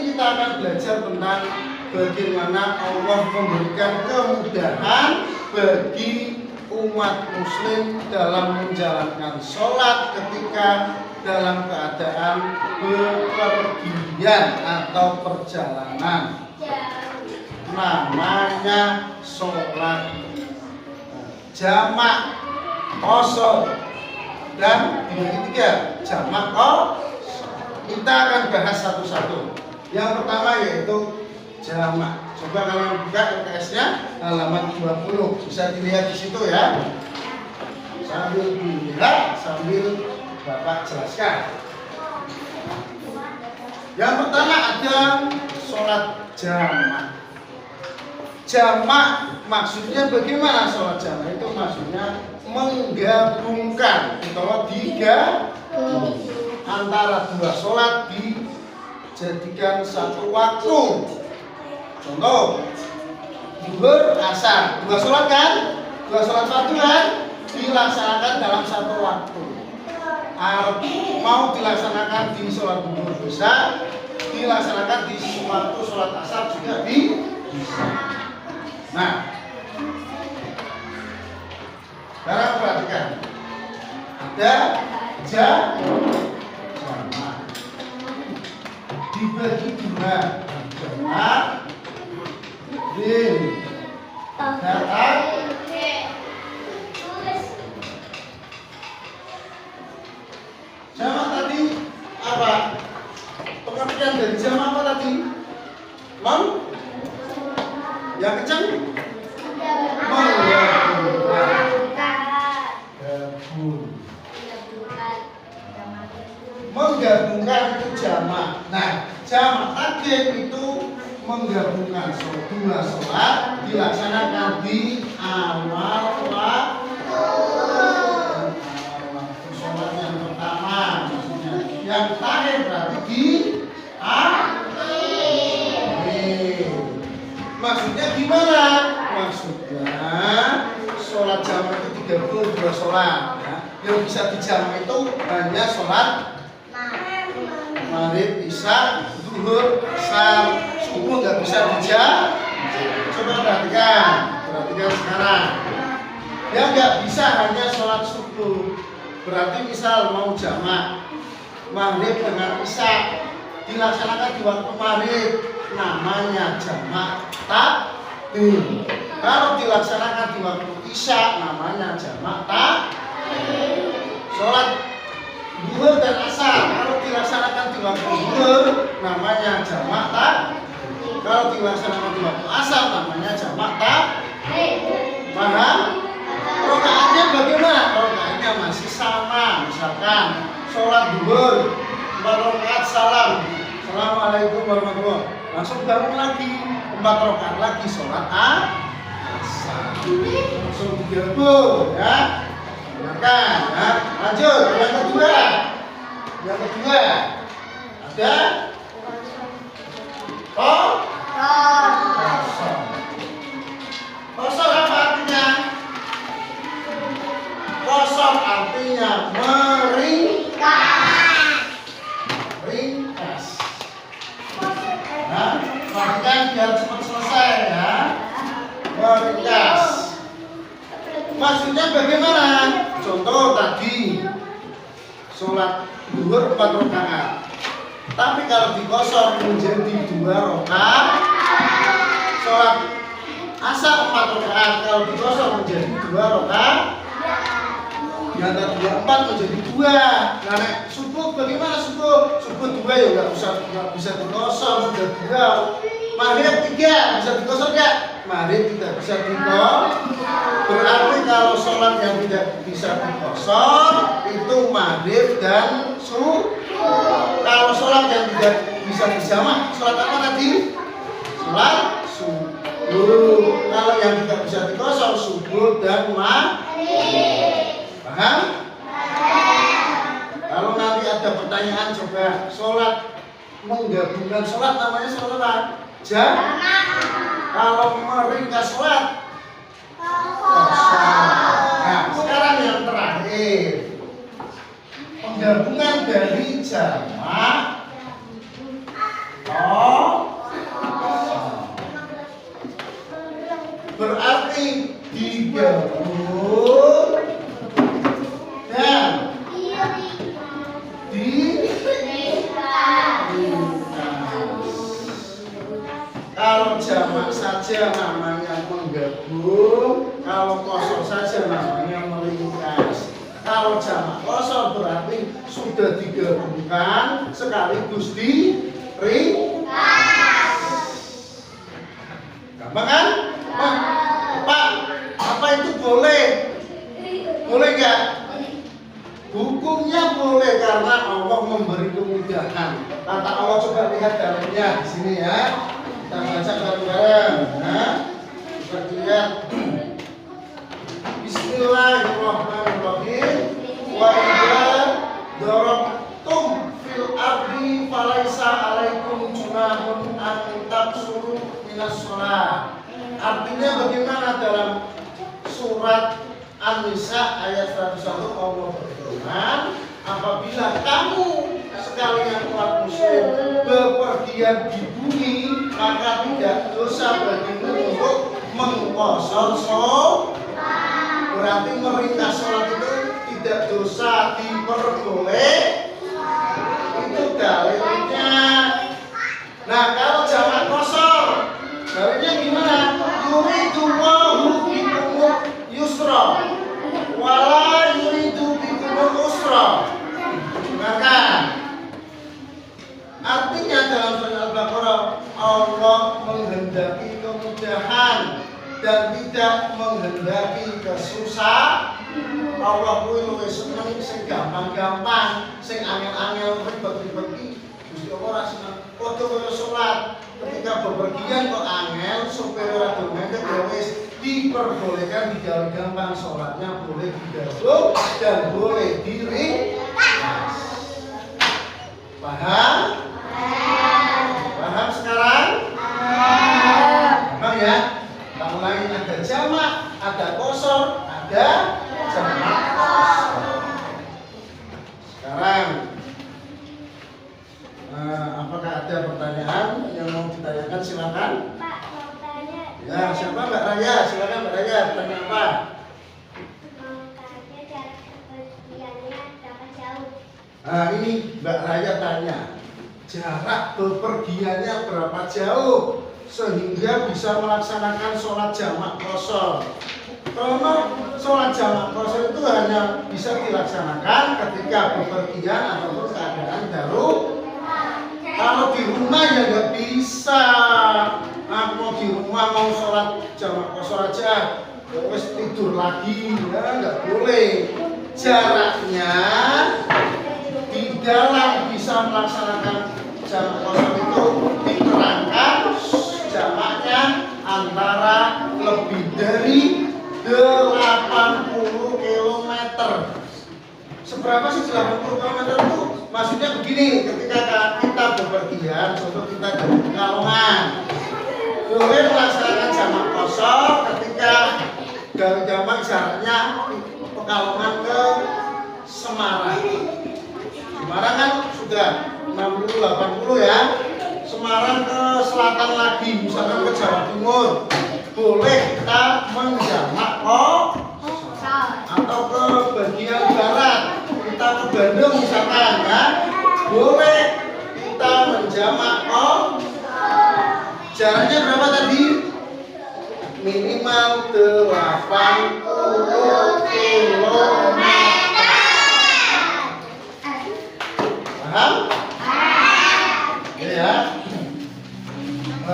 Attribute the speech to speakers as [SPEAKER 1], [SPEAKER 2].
[SPEAKER 1] kita akan belajar tentang bagaimana Allah memberikan kemudahan bagi umat muslim dalam menjalankan sholat ketika dalam keadaan bepergian atau perjalanan. Namanya sholat jamak qashar dan dibagi tiga, jamak qashar. Kita akan bahas satu-satu. Yang pertama yaitu jamak. Coba kalian buka LKS-nya halaman 20. Bisa dilihat di situ ya. Sambil dilihat, sambil Bapak jelaskan. Yang pertama ada sholat jamak. Jamak maksudnya bagaimana sholat jamak? Itu maksudnya menggabungkan atau digabung antara dua sholat dijadikan satu waktu. Contoh, zuhur, asar, dua sholat kan? Dua sholat fardu kan? Dilaksanakan dalam satu waktu. Mau dilaksanakan di sholat zuhur bisa, dilaksanakan di waktu sholat asar juga bisa. Nah, sekarang perhatikan, ada jamak dibagi dua, jamak datang. Jamak tadi apa? Pengertian dari jamak apa tadi? Yang kencang? Menggabungkan itu jamak. Nah, jamak takdim itu menggabungkan dua sholat dilaksanakan di awal waktu. Sholat yang pertama maksudnya, yang terakhir berarti di akhir. Maksudnya gimana? Maksudnya sholat jamak itu 32 sholat ya. Yang bisa dijamak itu hanya sholat maghrib, isya, zuhur, asar, subuh nggak bisa dijamak. Coba perhatikan sekarang. Yang nggak bisa hanya sholat subuh. Berarti misal mau jamak maghrib dengan isya dilaksanakan di waktu maghrib, namanya jamak takdim. Kalau dilaksanakan di waktu isya, namanya jamak takdim. Sholat zuhur dan asar kalau dilaksanakan di waktu zuhur, namanya jamak takdim. Kalau dilaksanakan di waktu asar, namanya jamak takdim. Paham? Rokaatnya bagaimana? Rokaatnya masih sama. Misalkan sholat zuhur 4 rakaat salam, assalamualaikum warahmatullahi wabarakatuh, langsung bangun lagi 4 rakaat lagi sholat asar, langsung digabung ya. Silakan, nah, lanjut yang kedua ada kosong apa artinya? Kosong artinya ringkas. Nah, perhatikan biar cepat selesai ya. Meringkas. Maksudnya bagaimana? Contoh tadi sholat zuhur 4 rakaat. Tapi kalau dikosor menjadi 2 rakaat. Sholat asar 4 rakaat, kalau dikosor menjadi 2 rakaat. Yang tadi 4 menjadi 2. Nah, subuh bagaimana subuh? Subuh 2 ya nggak bisa dikosor, sudah 2. Maghrib 3 bisa dikosor nggak? Maghrib tidak bisa dikosor. Berarti kalau sholat yang tidak bisa dikosor itu maghrib dan subuh. Kalau sholat yang tidak bisa dijamak, sholat apa tadi? Sholat subuh. Kalau yang tidak bisa dikosor, subuh dan maghrib. Paham? Kalau nanti ada pertanyaan, coba sholat menggabungkan sholat namanya sholat jamak. Kalau meringkas sholat kosong. Nah, sekarang yang terakhir, penggabungan dari jamak saja namanya menggabung, kalau kosor saja namanya meringkas. Kalau jamak kosor berarti sudah digabungkan sekaligus diringkas. Gampang kan? Pak, apa itu boleh? Boleh nggak? Hukumnya boleh karena Allah memberi kemudahan. Kata Allah, coba lihat dalamnya di sini ya. Kita baca bareng-bareng. Nah, coba lihat. Bismillahirrahmanirrahim. Wa idza darabtum fil ardi falaisa 'alaikum junahun an taqsuru minas shalah. Artinya bagaimana dalam surat An-Nisa ayat 101 Allah berfirman, apabila kamu sekalian umat muslim bepergian di bumi, maka tidak dosa bagimu untuk mengqashar sholat. Berarti meringkas sholat itu tidak dosa, diperboleh. Itu dalilnya. Nah, kalau jamak qashar, dalilnya gimana? Yuridullahu bikumul yusra wala yuridu bikumul usra. Maka artinya dalam surat Al-Baqarah, Allah menghendaki kemudahan dan tidak menghendaki kesusahan. Allah kuwi luwih seneng sing gampang-gampang, sing angel-angel ribet-ribet iki Gusti Allah ora seneng. Padha kaya salat, ketika bepergian kok angel, supaya ora domen ya wis diperbolehkan digawe gampang, sholatnya boleh digabung dan boleh diringkas. Paham? Paham sekarang? Paham ya? Tak ulangi, ada jamak, ada qashar, ada jamak qashar. Sekarang apakah ada pertanyaan yang mau ditanyakan? Silakan.
[SPEAKER 2] Pak, mau tanya.
[SPEAKER 1] Ya, siapa Mbak Raya? Silakan Mbak Raya, tanya apa?
[SPEAKER 2] Mau tanya jarak bepergiannya berapa jauh?
[SPEAKER 1] Nah, ini Mbak Raya tanya, jarak bepergiannya berapa jauh sehingga bisa melaksanakan sholat jamak qashar. Karena sholat jamak qashar itu hanya bisa dilaksanakan ketika bepergian ataupun keadaan darurat. Kalau di rumah ya nggak bisa. Aku mau di rumah mau sholat jamak qashar aja, terus tidur lagi, ya nggak boleh. Jaraknya di dalam bisa melaksanakan jamak qashar itu diterangkan jamaknya antara lebih dari 80 km. Seberapa sih 80 km itu? Maksudnya begini, ketika kita bepergian, contoh kita dari Pekalongan, boleh melaksanakan jamak qashar ketika dari jamak jaraknya Pekalongan ke Semarang. Semarang kan sudah 60-80 ya. Semarang ke selatan lagi, misalkan ke Jawa Timur, boleh kita menjamak qashar. Atau ke bagian barat, kita ke Bandung misalkan ya, boleh kita menjamak qashar. Jaraknya berapa tadi? Minimal 80 km. Paham? Ya.